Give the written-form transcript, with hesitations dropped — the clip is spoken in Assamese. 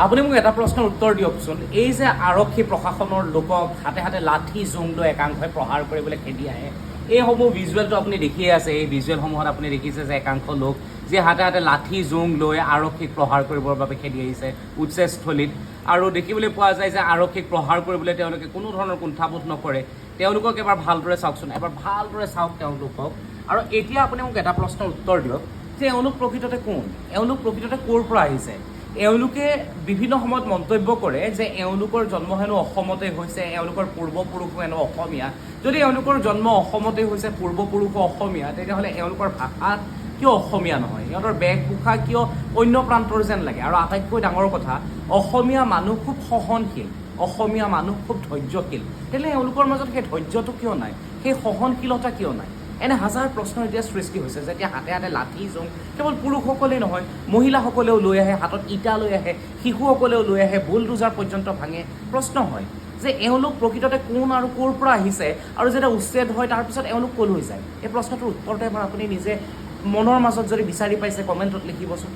আপুনি মোক এটা প্ৰশ্নৰ উত্তৰ দিয়কচোন, এই যে আৰক্ষী প্ৰশাসনৰ লোকক হাতে হাতে লাঠি জোং লৈ একাংশই প্ৰহাৰ কৰিবলৈ খেদি আহে, এইসমূহ ভিজুৱেলটো আপুনি দেখিয়ে আছে। এই ভিজুৱেলসমূহত আপুনি দেখিছে যে একাংশ লোক যি হাতে হাতে লাঠি জোং লৈ আৰক্ষীক প্ৰহাৰ কৰিবৰ বাবে খেদি আহিছে উচ্চস্থলীত, আৰু দেখিবলৈ পোৱা যায় যে আৰক্ষীক প্ৰহাৰ কৰিবলৈ তেওঁলোকে কোনো ধৰণৰ কুণ্ঠাবোধ নকৰে। তেওঁলোকক এবাৰ ভালদৰে চাওকচোন, এবাৰ ভালদৰে চাওক তেওঁলোকক। আৰু এতিয়া আপুনি মোক এটা প্ৰশ্নৰ উত্তৰ দিয়ক যে এওঁলোক প্ৰকৃততে কোন, এওঁলোক প্ৰকৃততে ক'ৰ পৰা আহিছে। এওঁলোকে বিভিন্ন সময়ত মন্তব্য কৰে যে এওঁলোকৰ জন্ম হেনো অসমতে হৈছে, এওঁলোকৰ পূৰ্বপুৰুষো হেনো অসমীয়া। যদি এওঁলোকৰ জন্ম অসমতে হৈছে, পূৰ্বপুৰুষো অসমীয়া, তেতিয়াহ'লে এওঁলোকৰ ভাষাত কিয় অসমীয়া নহয়, সিহঁতৰ বেশভূষা কিয় অন্য প্ৰান্তৰ যেন লাগে। আৰু আটাইতকৈ ডাঙৰ কথা, অসমীয়া মানুহ খুব সহনশীল, অসমীয়া মানুহ খুব ধৈৰ্যশীল, তেতিয়াহ'লে এওঁলোকৰ মাজত সেই ধৈৰ্যটো কিয় নাই, সেই সহনশীলতা কিয় নাই। এনে হাজাৰ প্ৰশ্ন এতিয়া সৃষ্টি হৈছে যে এতিয়া হাতে হাতে লাঠি জোং কেৱল পুৰুষসকলেই নহয়, মহিলাসকলেও লৈ আহে, হাতত ইটা লৈ আহে, শিশুসকলেও লৈ আহে, বুলডোজাৰ পৰ্যন্ত ভাঙে। প্ৰশ্ন হয় যে এওঁলোক প্ৰকৃততে কোন আৰু ক'ৰ পৰা আহিছে, আৰু যেতিয়া উচ্ছেদ হয় তাৰপিছত এওঁলোক ক'লৈ যায়। এই প্ৰশ্নটোৰ উত্তৰটো এবাৰ আপুনি নিজে মনৰ মাজত যদি বিচাৰি পাইছে কমেণ্টত লিখিবচোন।